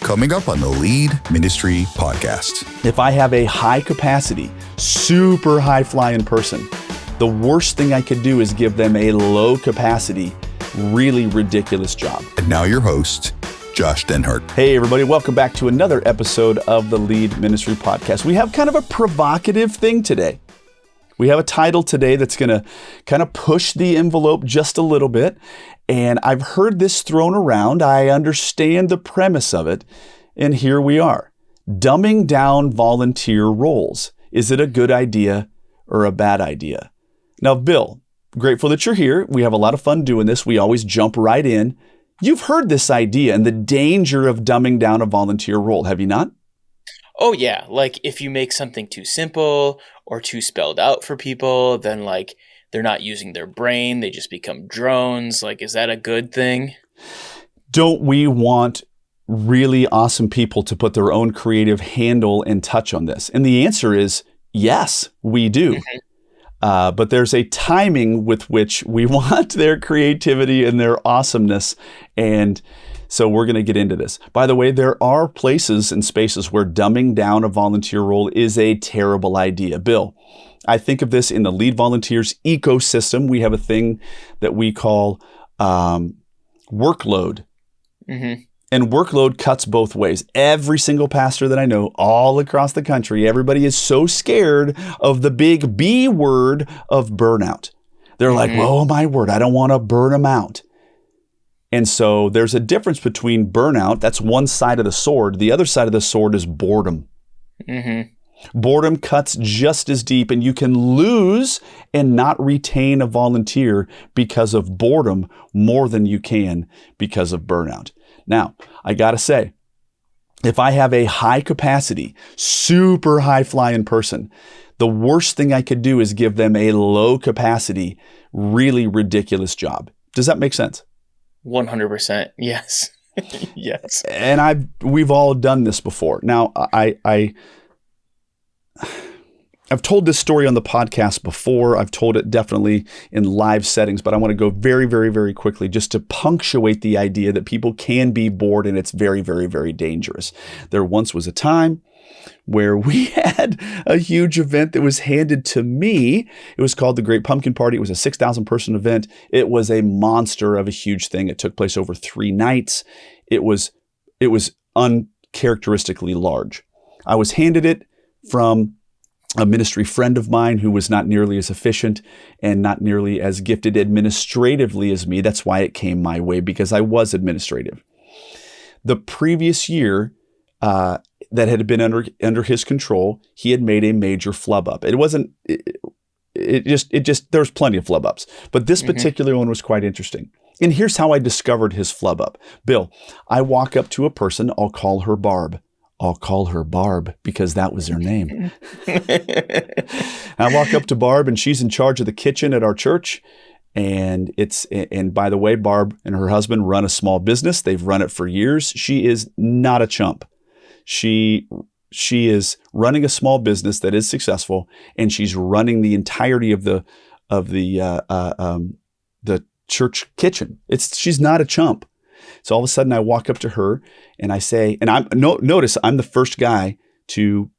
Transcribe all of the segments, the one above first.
coming up on the Lead Ministry Podcast. If I have a high capacity, super high flying person, the worst thing I could do is give them a low capacity, really ridiculous job. And now your host, Josh Denhart. Hey everybody, welcome back to another episode of the Lead Ministry Podcast. We have kind of a provocative thing today. We have a title today that's going to kind of push the envelope just a little bit. And I've heard this thrown around. I understand the premise of it. And here we are. Dumbing down volunteer roles. Is it a good idea or a bad idea? Now, Bill, grateful that you're here. We have a lot of fun doing this. We always jump right in. You've heard this idea and the danger of dumbing down a volunteer role, have you not? Oh yeah, like if you make something too simple or too spelled out for people, then like they're not using their brain, they just become drones. Like, is that a good thing? Don't we want really awesome people to put their own creative handle and touch on this? And the answer is yes, we do. But there's a timing with which we want their creativity and their awesomeness. And so we're going to get into this. By the way, there are places and spaces where dumbing down a volunteer role is a terrible idea. Bill, I think of this in the Lead Volunteers ecosystem. We have a thing that we call workload. And workload cuts both ways. Every single pastor that I know all across the country, everybody is so scared of the big B word of burnout. They're like, oh my word, I don't want to burn them out. And so there's a difference between burnout. That's one side of the sword. The other side of the sword is boredom. Boredom cuts just as deep, and you can lose and not retain a volunteer because of boredom more than you can because of burnout. Now, I got to say, if I have a high capacity, super high flying person, the worst thing I could do is give them a low capacity, really ridiculous job. Does that make sense? 100%. Yes. Yes. And we've all done this before. Now, I've told this story on the podcast before. I've told it definitely in live settings, but I want to go very, very, very quickly just to punctuate the idea that people can be bored and it's very, very, very dangerous. There once was a time where we had a huge event that was handed to me. It was called the Great Pumpkin Party. It was a 6,000 person event. It was a monster of a huge thing. It took place over 3 nights. It was uncharacteristically large. I was handed it from a ministry friend of mine who was not nearly as efficient and not nearly as gifted administratively as me. That's why it came my way, because I was administrative. The previous year, that had been under his control, he had made a major flub up. There was plenty of flub ups, but this particular one was quite interesting. And here's how I discovered his flub up. Bill, I walk up to a person, I'll call her Barb. I'll call her Barb because that was her name. I walk up to Barb and she's in charge of the kitchen at our church. And by the way, Barb and her husband run a small business. They've run it for years. She is not a chump. She is running a small business that is successful, and she's running the entirety of the church kitchen. She's not a chump. So all of a sudden, I walk up to her and I say, and notice I'm the first guy to,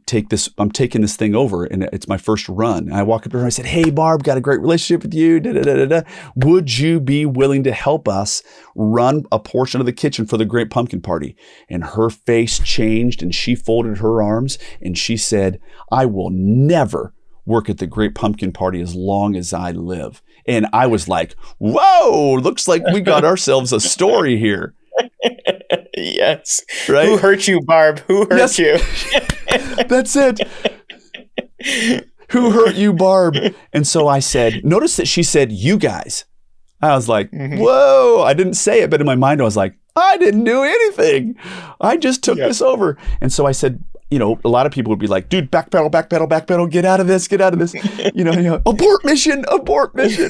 take this. I'm taking this thing over, and it's my first run. And I walk up to her and I said, "Hey, Barb, got a great relationship with you. Would you be willing to help us run a portion of the kitchen for the Great Pumpkin Party?" And her face changed, and she folded her arms, and she said, "I will never work at the Great Pumpkin Party as long as I live." And I was like, "Whoa! Looks like we got ourselves a story here." Yes. Right? Who hurt you, Barb? Who hurt you? That's it. Who hurt you, Barb? And so I said, notice that she said, "You guys." I was like, whoa. I didn't say it, but in my mind, I was like, I didn't do anything. I just took this over. And so I said, a lot of people would be like, "Dude, backpedal, get out of this. Abort mission,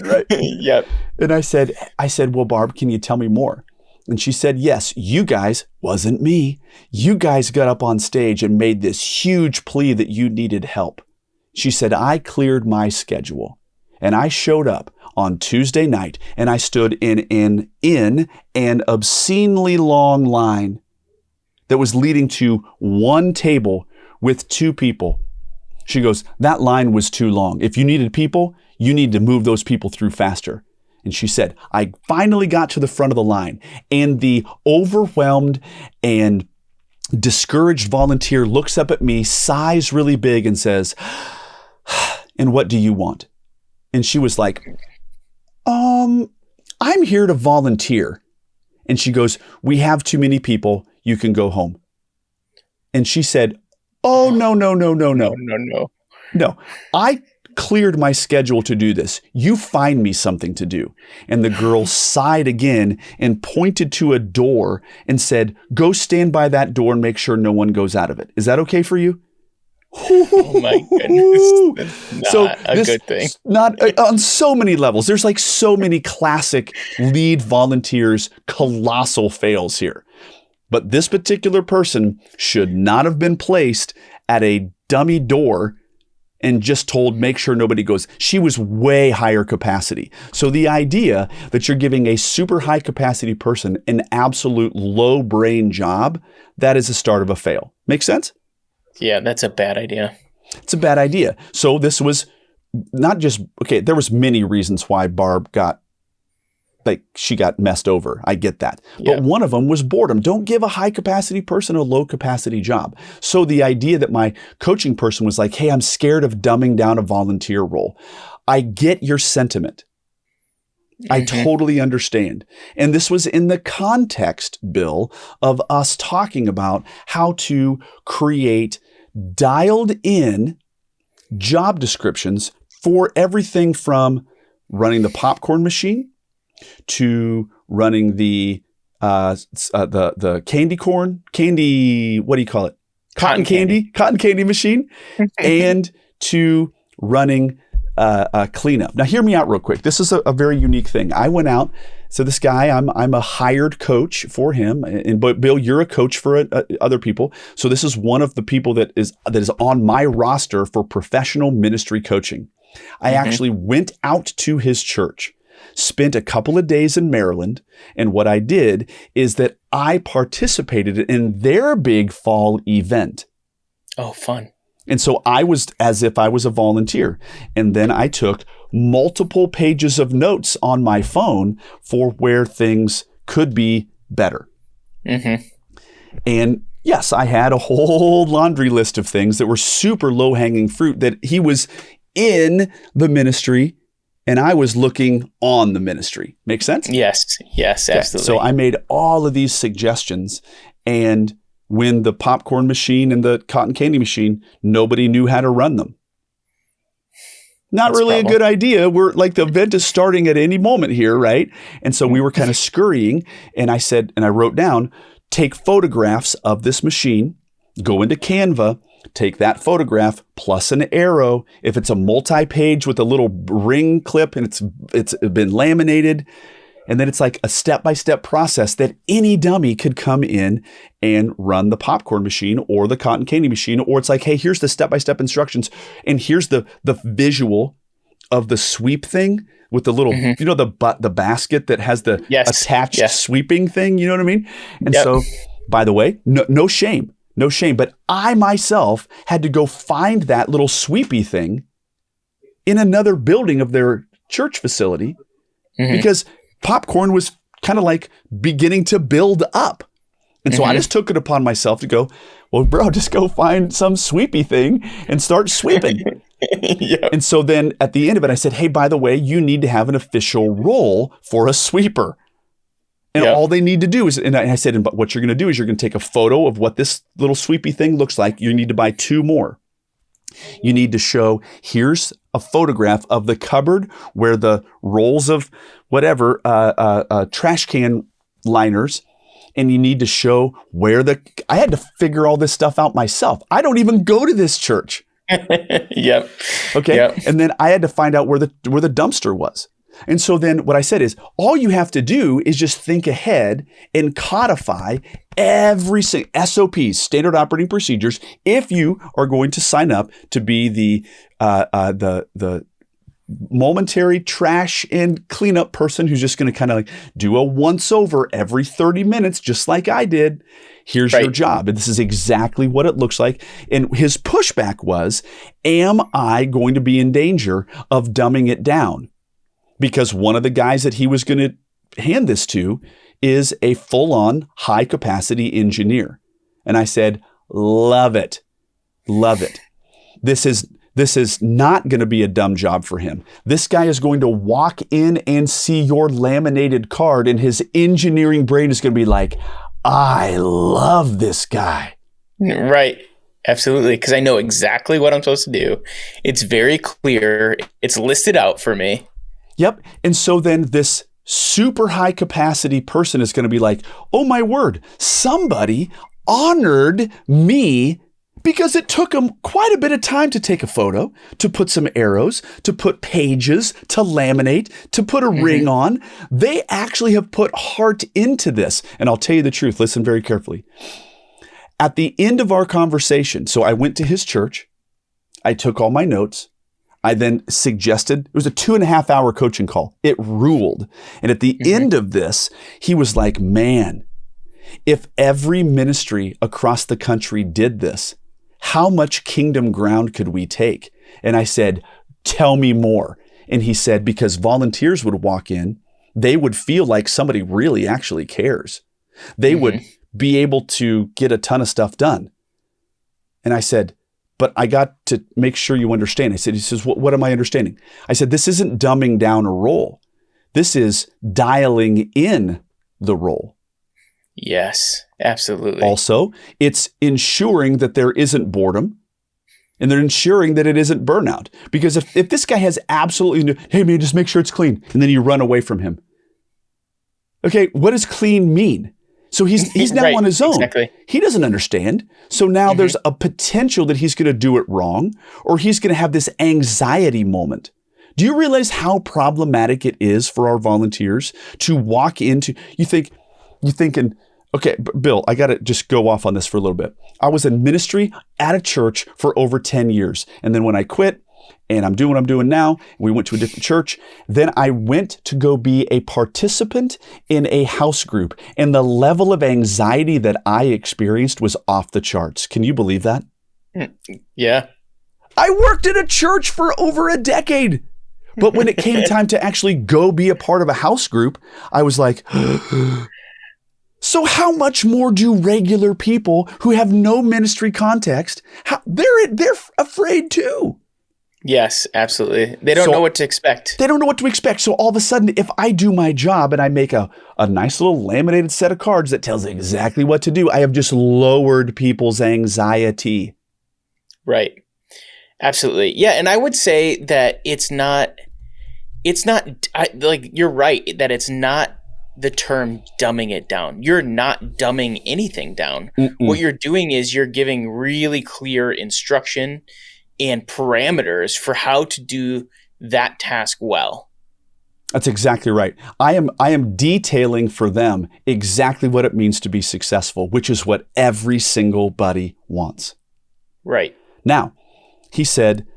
right?" Yep. And I said, "Well, Barb, can you tell me more?" And she said, "Yes, you guys," wasn't me, "you guys got up on stage and made this huge plea that you needed help." She said, "I cleared my schedule and I showed up on Tuesday night and I stood in an obscenely long line that was leading to one table with 2 people. She goes, that line was too long. If you needed people, you need to move those people through faster. And she said, I finally got to the front of the line, and the overwhelmed and discouraged volunteer looks up at me, sighs really big, and says, and what do you want? And she was like, I'm here to volunteer. And she goes, we have too many people. You can go home. And she said, oh, no. No, I cleared my schedule to do this. You find me something to do. And the girl sighed again and pointed to a door and said, go stand by that door and make sure no one goes out of it. Is that okay for you? Oh my goodness. Not a good thing. Not on so many levels. There's like so many classic lead volunteers, colossal fails here. But this particular person should not have been placed at a dummy door and just told, make sure nobody goes. She was way higher capacity. So the idea that you're giving a super high capacity person an absolute low brain job, that is the start of a fail. Make sense? Yeah, that's a bad idea. It's a bad idea. So this was not just, okay, there was many reasons why Barb she got messed over. I get that. Yeah. But one of them was boredom. Don't give a high capacity person a low capacity job. So the idea that my coaching person was like, hey, I'm scared of dumbing down a volunteer role. I get your sentiment. I totally understand. And this was in the context, Bill, of us talking about how to create dialed in job descriptions for everything from running the popcorn machine to running the candy what do you call it? Cotton candy machine, and to running cleanup. Now, hear me out real quick. This is a very unique thing. I went out. So this guy, I'm a hired coach for him, but Bill, you're a coach for other people. So this is one of the people that is on my roster for professional ministry coaching. I actually went out to his church, spent a couple of days in Maryland, and what I did is that I participated in their big fall event. Oh, fun. And so I was as if I was a volunteer. And then I took multiple pages of notes on my phone for where things could be better. And yes, I had a whole laundry list of things that were super low-hanging fruit that he was in the ministry and I was looking on the ministry. Make sense? Yes, absolutely. So I made all of these suggestions, and when the popcorn machine and the cotton candy machine, nobody knew how to run them. That's really a good idea. We're like, the event is starting at any moment here, right? And so we were kind of scurrying, and I said, and I wrote down, take photographs of this machine, go into Canva, take that photograph plus an arrow. If it's a multi-page with a little ring clip and it's been laminated, and then it's like a step-by-step process that any dummy could come in and run the popcorn machine or the cotton candy machine. Or it's like, hey, here's the step-by-step instructions. And here's the visual of the sweep thing with the little, the basket that has the attached sweeping thing. You know what I mean? And so, by the way, no shame. No shame. But I myself had to go find that little sweepy thing in another building of their church facility because popcorn was kind of like beginning to build up. And so I just took it upon myself to go, well, bro, just go find some sweepy thing and start sweeping. And so then at the end of it, I said, hey, by the way, you need to have an official role for a sweeper. And all they need to do is, and I said, and what you're going to do is you're going to take a photo of what this little sweepy thing looks like. You need to buy 2 more. You need to show, here's a photograph of the cupboard where the rolls of whatever, trash can liners, and you need to show where I had to figure all this stuff out myself. I don't even go to this church. Okay. And then I had to find out where the dumpster was. And so then what I said is, all you have to do is just think ahead and codify every SOPs, standard operating procedures, if you are going to sign up to be the momentary trash and cleanup person who's just going to kind of like do a once over every 30 minutes, just like I did. Here's your job. And this is exactly what it looks like. And his pushback was, am I going to be in danger of dumbing it down? Because one of the guys that he was going to hand this to is a full-on high-capacity engineer. And I said, love it. Love it. This is not going to be a dumb job for him. This guy is going to walk in and see your laminated card, and his engineering brain is going to be like, I love this guy. Right. Absolutely. Because I know exactly what I'm supposed to do. It's very clear. It's listed out for me. Yep. And so then this super high capacity person is going to be like, oh my word, somebody honored me, because it took them quite a bit of time to take a photo, to put some arrows, to put pages, to laminate, to put a ring on. They actually have put heart into this. And I'll tell you the truth. Listen very carefully. At the end of our conversation, so I went to his church. I took all my notes. I then suggested, it was a 2.5 hour coaching call. It ruled. And at the end of this, he was like, man, if every ministry across the country did this, how much kingdom ground could we take? And I said, tell me more. And he said, because volunteers would walk in, they would feel like somebody really actually cares. They would be able to get a ton of stuff done. And I said, but I got to make sure you understand. He says, what am I understanding? I said, this isn't dumbing down a role. This is dialing in the role. Yes, absolutely. Also, it's ensuring that there isn't boredom, and they're ensuring that it isn't burnout. Because if this guy has absolutely no, hey man, just make sure it's clean, and then you run away from him. Okay, what does clean mean? So he's now on his own. Exactly. He doesn't understand. So now there's a potential that he's going to do it wrong, or he's going to have this anxiety moment. Do you realize how problematic it is for our volunteers to walk into, you're thinking, okay, Bill, I got to just go off on this for a little bit. I was in ministry at a church for over 10 years. And then when I quit and I'm doing what I'm doing now, we went to a different church. Then I went to go be a participant in a house group. And the level of anxiety that I experienced was off the charts. Can you believe that? Yeah. I worked at a church for over a decade. But when it came time to actually go be a part of a house group, I was like, so how much more do regular people who have no ministry context, they're afraid too. Yes, absolutely. They don't know what to expect. They don't know what to expect. So all of a sudden, if I do my job and I make a nice little laminated set of cards that tells exactly what to do, I have just lowered people's anxiety. Right. Absolutely. Yeah. And I would say that it's not like, you're right, that it's not the term dumbing it down. You're not dumbing anything down. What you're doing is you're giving really clear instruction and parameters for how to do that task well. That's exactly right. I am detailing for them exactly what it means to be successful, which is what every single buddy wants. Right. Now, he said,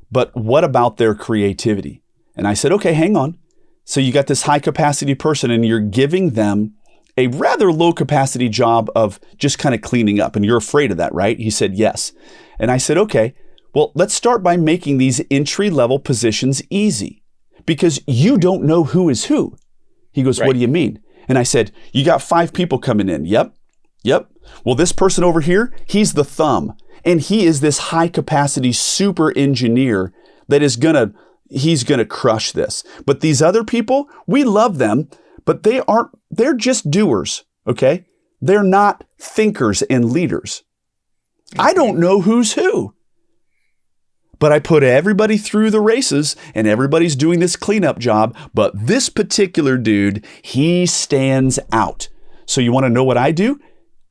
but what about their creativity? And I said, okay, hang on. So you got this high capacity person and you're giving them a rather low capacity job of just kind of cleaning up. And you're afraid of that, right? He said, yes. And I said, okay, well, let's start by making these entry level positions easy because you don't know who is who. He goes, right. What do you mean? And I said, you got 5 people coming in. Yep. Well, this person over here, he's the thumb and he is this high capacity super engineer that is he's going to crush this. But these other people, we love them, but they're just doers, okay? They're not thinkers and leaders. I don't know who's who. But I put everybody through the races and everybody's doing this cleanup job. But this particular dude, he stands out. So you want to know what I do?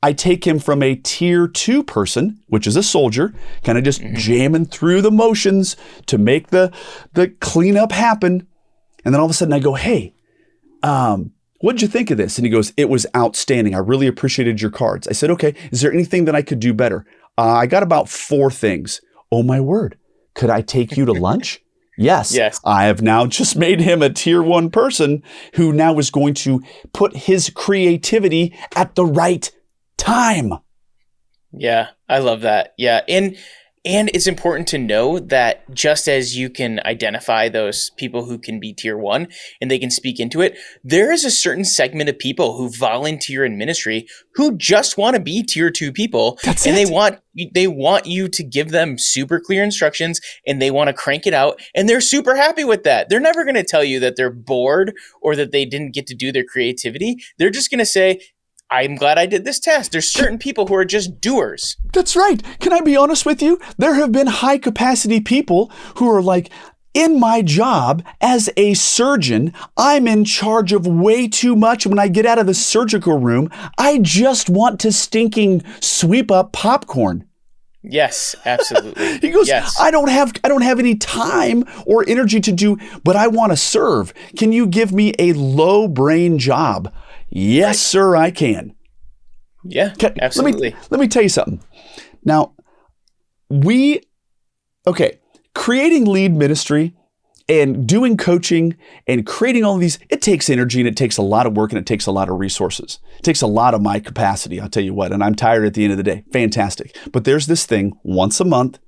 I take him from a tier 2 person, which is a soldier, kind of just jamming through the motions to make the cleanup happen. And then all of a sudden I go, hey, what'd you think of this? And he goes, it was outstanding. I really appreciated your cards. I said, okay, is there anything that I could do better? I got about 4 things. Oh my word. Could I take you to lunch? Yes, Yes. I have now just made him a tier 1 person who now is going to put his creativity at the right time. Yeah, I love that. Yeah. And it's important to know that just as you can identify those people who can be tier 1 and they can speak into it, there is a certain segment of people who volunteer in ministry who just want to be tier 2 people. That's and it. they want you to give them super clear instructions and they want to crank it out, and they're super happy with that. They're never going to tell you that they're bored or that they didn't get to do their creativity. They're just going to say, I'm glad I did this task. There's certain people who are just doers. That's right. Can I be honest with you? There have been high capacity people who are like, in my job as a surgeon, I'm in charge of way too much. When I get out of the surgical room, I just want to stinking sweep up popcorn. Yes, absolutely. He goes, yes. I don't have any time or energy to do, but I want to serve. Can you give me a low brain job? Yes, sir, I can. Yeah, absolutely. Let me tell you something. Now, creating lead ministry and doing coaching and creating all of these, it takes energy and it takes a lot of work and it takes a lot of resources. It takes a lot of my capacity, I'll tell you what, and I'm tired at the end of the day. Fantastic. But there's this thing once a month,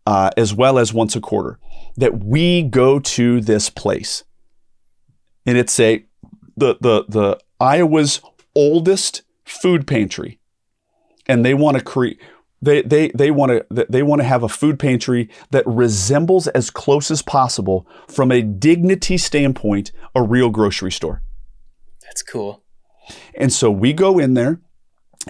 as well as once a quarter, that we go to this place. And it's the Iowa's oldest food pantry, and they want to create. They want to have a food pantry that resembles as close as possible, from a dignity standpoint, a real grocery store. That's cool. And so we go in there,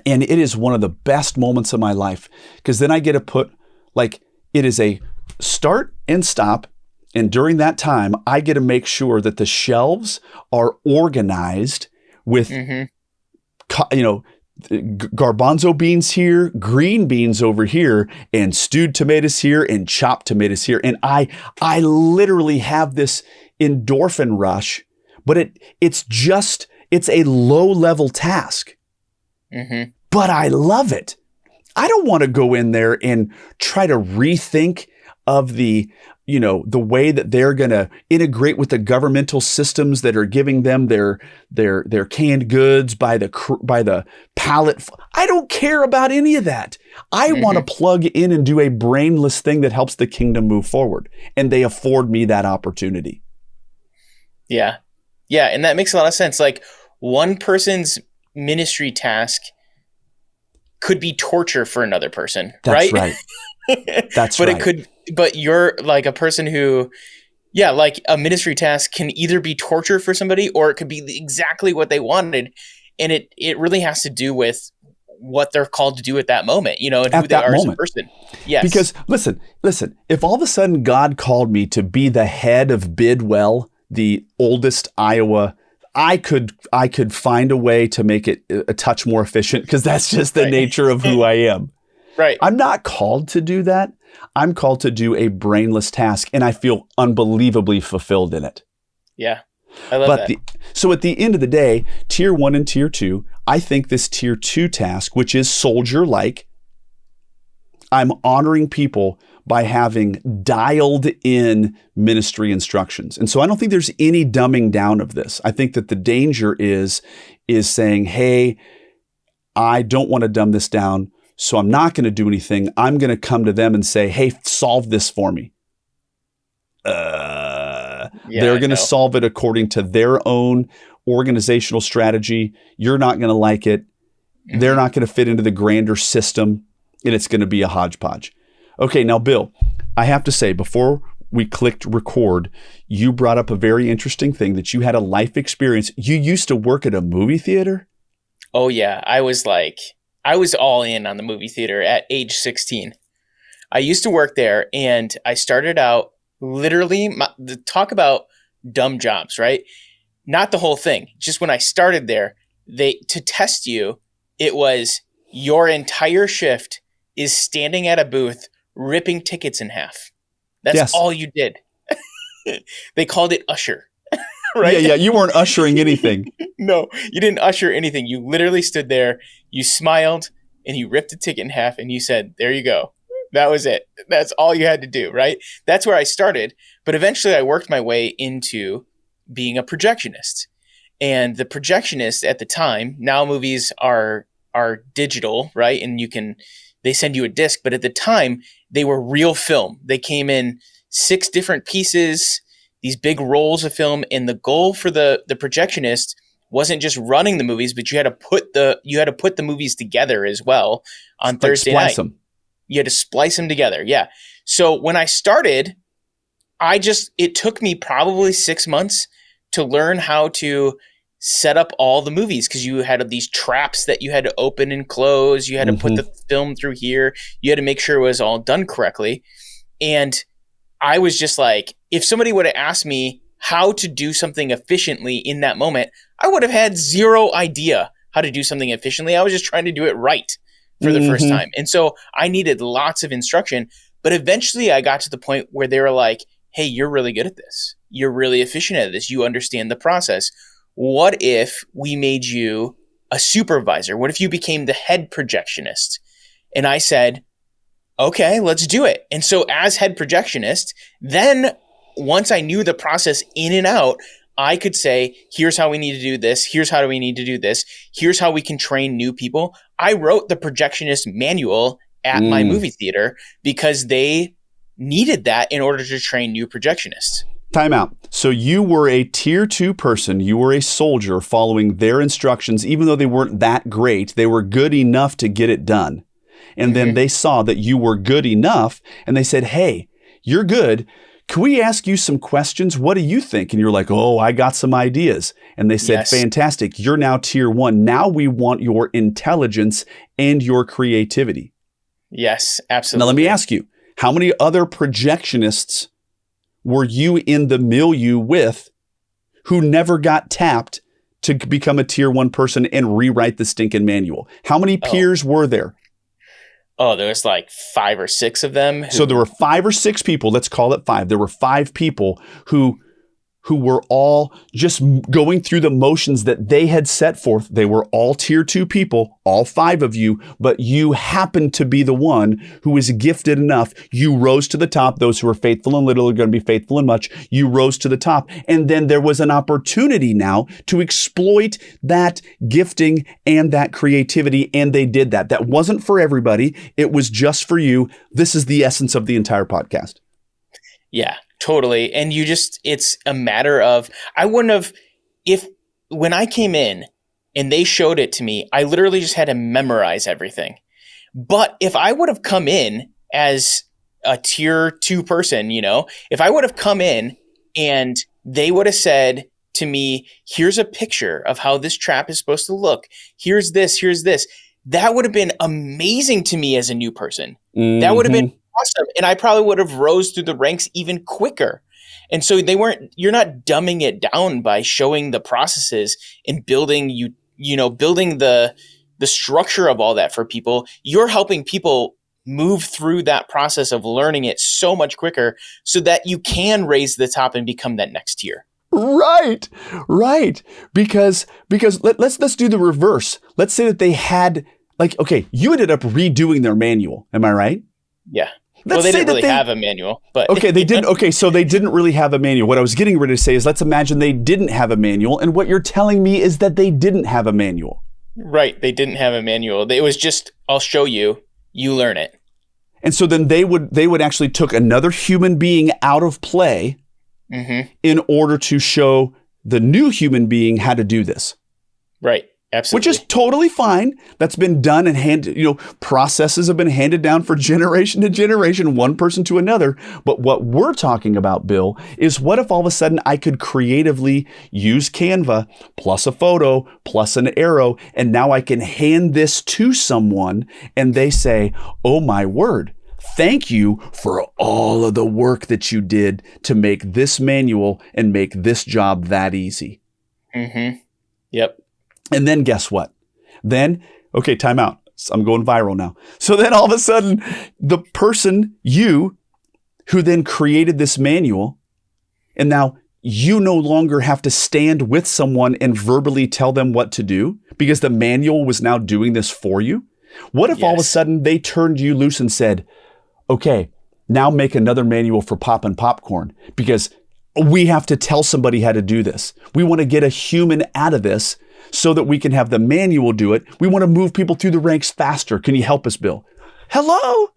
and it is one of the best moments of my life, because then I get to put, like, it is a start and stop. And during that time, I get to make sure that the shelves are organized with, garbanzo beans here, green beans over here, and stewed tomatoes here, and chopped tomatoes here. And I literally have this endorphin rush, but it's a low level task, but I love it. I don't want to go in there and try to rethink of the way that they're going to integrate with the governmental systems that are giving them their canned goods by the pallet. I don't care about any of that. I want to plug in and do a brainless thing that helps the kingdom move forward. And they afford me that opportunity. Yeah. Yeah. And that makes a lot of sense. Like, one person's ministry task could be torture for another person. That's right. That's right. But you're like a person who, like a ministry task can either be torture for somebody or it could be exactly what they wanted. And it really has to do with what they're called to do at that moment, and who they are as a person. Yes. Because listen, if all of a sudden God called me to be the head of Bidwell, the oldest Iowa, I could find a way to make it a touch more efficient, because that's just the nature of who I am. Right. I'm not called to do that. I'm called to do a brainless task, and I feel unbelievably fulfilled in it. Yeah. I love that. So at the end of the day, tier 1 and tier 2, I think this tier 2 task, which is soldier-like, I'm honoring people by having dialed in ministry instructions. And so I don't think there's any dumbing down of this. I think that the danger is saying, hey, I don't want to dumb this down, so I'm not going to do anything. I'm going to come to them and say, hey, solve this for me. They're going to solve it according to their own organizational strategy. You're not going to like it. They're not going to fit into the grander system, and it's going to be a hodgepodge. Okay, now, Bill, I have to say, before we clicked record, you brought up a very interesting thing, that you had a life experience. You used to work at a movie theater? Oh, yeah. I was all in on the movie theater at age 16. I used to work there, and I started out literally, talk about dumb jobs, right? Not the whole thing. Just when I started there, to test you, it was your entire shift is standing at a booth ripping tickets in half. That's all you did. They called it usher. Right? Yeah. You weren't ushering anything. No, you didn't usher anything. You literally stood there, you smiled, and you ripped the ticket in half, and you said, there you go. That was it. That's all you had to do, right? That's where I started. But eventually I worked my way into being a projectionist. And the projectionist at the time, now movies are digital, right? And they send you a disc, but at the time they were real film. They came in 6 different pieces, these big rolls of film. And the goal for the projectionist wasn't just running the movies, but you had to put the movies together as well on Thursday night. Them. You had to splice them together. Yeah. So when I started, it took me probably 6 months to learn how to set up all the movies, because you had these traps that you had to open and close. You had to put the film through here. You had to make sure it was all done correctly. And I was just like, if somebody would have asked me how to do something efficiently in that moment, I would have had zero idea how to do something efficiently. I was just trying to do it right for the first time. And so I needed lots of instruction. But eventually I got to the point where they were like, hey, you're really good at this. You're really efficient at this. You understand the process. What if we made you a supervisor? What if you became the head projectionist? And I said, okay, let's do it. And so as head projectionist, then once I knew the process in and out, I could say, here's how we need to do this. Here's how we need to do this. Here's how we can train new people. I wrote the projectionist manual at my movie theater because they needed that in order to train new projectionists. Time out. So you were a tier 2 person. You were a soldier following their instructions. Even though they weren't that great, they were good enough to get it done. And then they saw that you were good enough and they said, hey, you're good. Can we ask you some questions? What do you think? And you're like, oh, I got some ideas. And they said, yes. Fantastic. You're now tier 1. Now we want your intelligence and your creativity. Yes, absolutely. Now let me ask you, how many other projectionists were you in the milieu with who never got tapped to become a tier 1 person and rewrite the stinking manual? How many peers were there? Oh, there was like 5 or 6 of them. So there were 5 or 6 people. Let's call it 5. There were 5 people who were all just going through the motions that they had set forth. They were all tier 2 people, all 5 of you, but you happened to be the one who was gifted enough. You rose to the top. Those who are faithful in little are going to be faithful in much. You rose to the top. And then there was an opportunity now to exploit that gifting and that creativity. And they did that. That wasn't for everybody. It was just for you. This is the essence of the entire podcast. Yeah. Totally. And it's a matter of, when I came in and they showed it to me, I literally just had to memorize everything. But if I would have come in as a tier 2 person, if I would have come in and they would have said to me, here's a picture of how this trap is supposed to look. Here's this, that would have been amazing to me as a new person. That would have been awesome. And I probably would have rose through the ranks even quicker. And so you're not dumbing it down by showing the processes and building the structure of all that for people. You're helping people move through that process of learning it so much quicker so that you can raise the top and become that next tier. Right. Because let's do the reverse. Let's say that they had you ended up redoing their manual. Am I right? Yeah. Well, they didn't really have a manual, but okay, they didn't. Okay, so they didn't really have a manual. What I was getting ready to say is, let's imagine they didn't have a manual, and what you're telling me is that they didn't have a manual. Right, they didn't have a manual. It was just, I'll show you, you learn it. And so then they would actually took another human being out of play in order to show the new human being how to do this. Right. Absolutely. Which is totally fine. That's been done and processes have been handed down for generation to generation, one person to another. But what we're talking about, Bill, is what if all of a sudden I could creatively use Canva plus a photo plus an arrow, and now I can hand this to someone and they say, oh my word, thank you for all of the work that you did to make this manual and make this job that easy. Yep. And then guess what? Then, okay, time out. I'm going viral now. So then all of a sudden, the person, you, who then created this manual, and now you no longer have to stand with someone and verbally tell them what to do because the manual was now doing this for you. What if all of a sudden they turned you loose and said, okay, now make another manual for popping popcorn because we have to tell somebody how to do this. We want to get a human out of this so that we can have the manual do it. We want to move people through the ranks faster. Can you help us, Bill? Hello?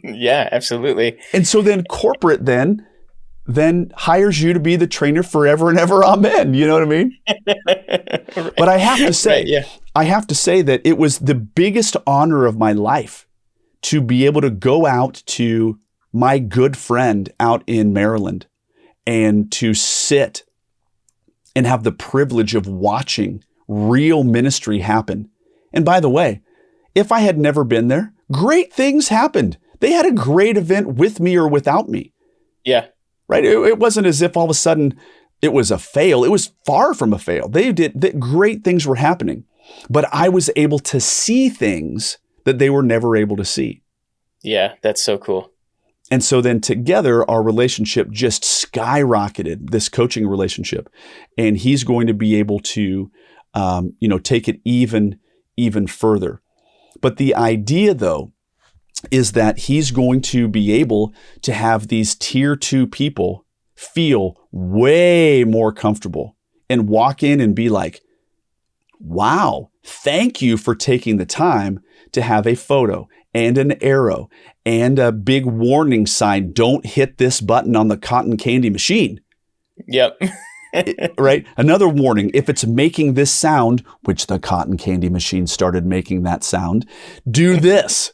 Yeah, absolutely. And so then corporate then hires you to be the trainer forever and ever. Amen. You know what I mean? Right. But I have to say, I have to say that it was the biggest honor of my life to be able to go out to my good friend out in Maryland and to sit and have the privilege of watching real ministry happen. And by the way, if I had never been there, great things happened. They had a great event with me or without me. Yeah. Right? It wasn't as if all of a sudden it was a fail. It was far from a fail. Great things were happening, but I was able to see things that they were never able to see. Yeah, that's so cool. And so then together, our relationship just skyrocketed, this coaching relationship. And he's going to be able to, take it even further. But the idea, though, is that he's going to be able to have these tier 2 people feel way more comfortable and walk in and be like, wow, thank you for taking the time to have a photo and an arrow and a big warning sign. Don't hit this button on the cotton candy machine. Yep. Right? Another warning, if it's making this sound, which the cotton candy machine started making that sound, do this.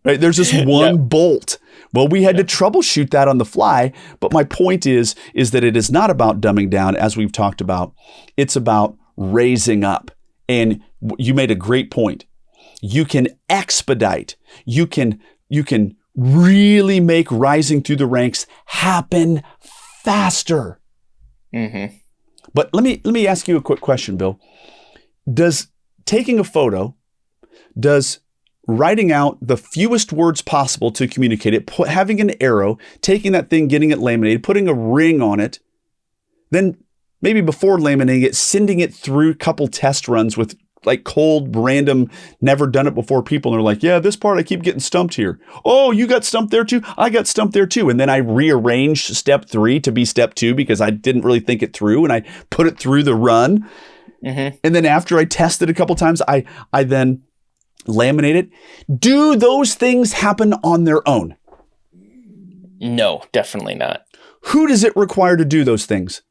Right? There's this one bolt. Well, we had to troubleshoot that on the fly. But my point is that it is not about dumbing down, as we've talked about. It's about raising up. And you made a great point. You can expedite. You can really make rising through the ranks happen faster. Mm-hmm. But let me ask you a quick question, Bill. Does taking a photo, does writing out the fewest words possible to communicate it, having an arrow, taking that thing, getting it laminated, putting a ring on it, then maybe before laminating it, sending it through a couple test runs with like cold, random, never done it before people. And they're like, yeah, this part, I keep getting stumped here. Oh, you got stumped there too? I got stumped there too. And then I rearranged step 3 to be step 2 because I didn't really think it through and I put it through the run. Mm-hmm. And then after I tested a couple times, I then laminate it. Do those things happen on their own? No, definitely not. Who does it require to do those things?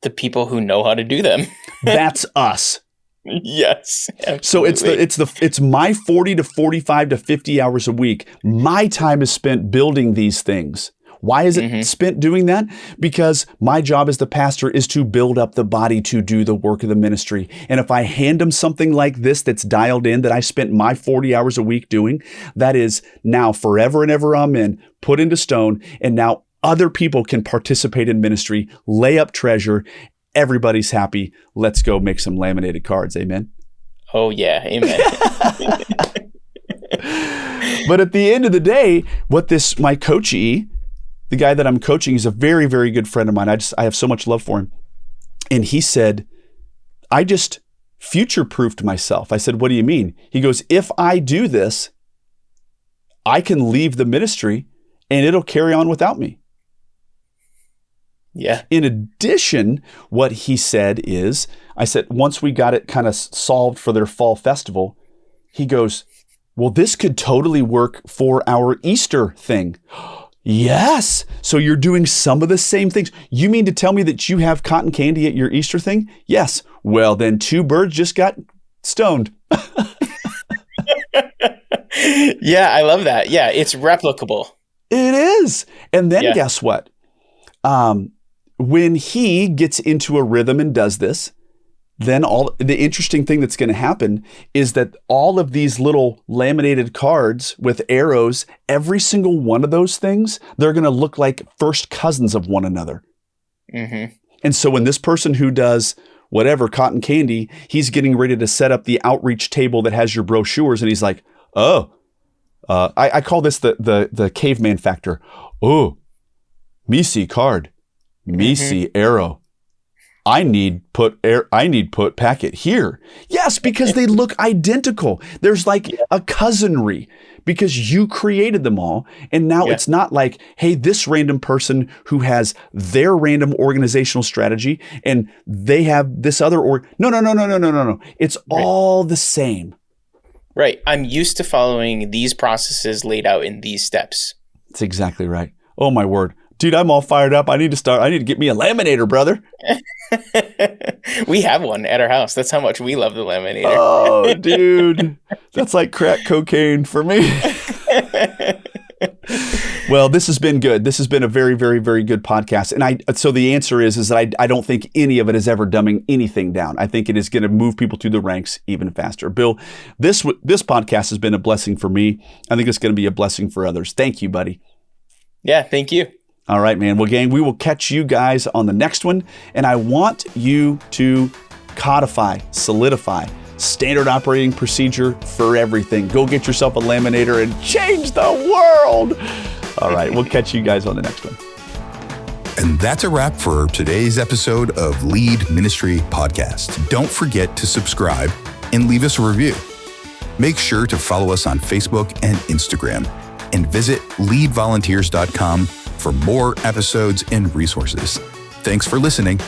The people who know how to do them. That's us. Yes. Absolutely. So it's my 40 to 45 to 50 hours a week. My time is spent building these things. Why is it spent doing that? Because my job as the pastor is to build up the body to do the work of the ministry. And if I hand them something like this that's dialed in that I spent my 40 hours a week doing, that is now forever and ever, amen, put into stone. And now other people can participate in ministry, lay up treasure. Everybody's happy. Let's go make some laminated cards. Amen. Oh, yeah. Amen. But at the end of the day, my coachee, the guy that I'm coaching, is a very, very good friend of mine. I have so much love for him. And he said, I just future-proofed myself. I said, what do you mean? He goes, if I do this, I can leave the ministry and it'll carry on without me. Yeah. In addition, what he said is, I said, once we got it kind of solved for their fall festival, he goes, well, this could totally work for our Easter thing. Yes. So you're doing some of the same things. You mean to tell me that you have cotton candy at your Easter thing? Yes. Well, then 2 birds just got stoned. Yeah, I love that. Yeah, it's replicable. It is. And then guess what? When he gets into a rhythm and does this, then the interesting thing that's going to happen is that all of these little laminated cards with arrows, every single one of those things, they're going to look like first cousins of one another. Mm-hmm. And so when this person who does whatever, cotton candy, he's getting ready to set up the outreach table that has your brochures, and he's like, oh, I call this the caveman factor. Oh, me see card, me see arrow. I need put packet here. Yes, because they look identical. There's like a cousinry because you created them all. And now it's not like, hey, this random person who has their random organizational strategy and they have this other no. It's all the same. Right. I'm used to following these processes laid out in these steps. That's exactly right. Oh my word. Dude, I'm all fired up. I need to get me a laminator, brother. We have one at our house. That's how much we love the laminator. Oh, dude. That's like crack cocaine for me. Well, this has been good. This has been a very, very, very good podcast. And so the answer is that I don't think any of it is ever dumbing anything down. I think it is going to move people through the ranks even faster. Bill, this podcast has been a blessing for me. I think it's going to be a blessing for others. Thank you, buddy. Yeah, thank you. All right, man. Well, gang, we will catch you guys on the next one. And I want you to codify, solidify, standard operating procedure for everything. Go get yourself a laminator and change the world. All right, we'll catch you guys on the next one. And that's a wrap for today's episode of Lead Ministry Podcast. Don't forget to subscribe and leave us a review. Make sure to follow us on Facebook and Instagram, and visit leadvolunteers.com for more episodes and resources. Thanks for listening.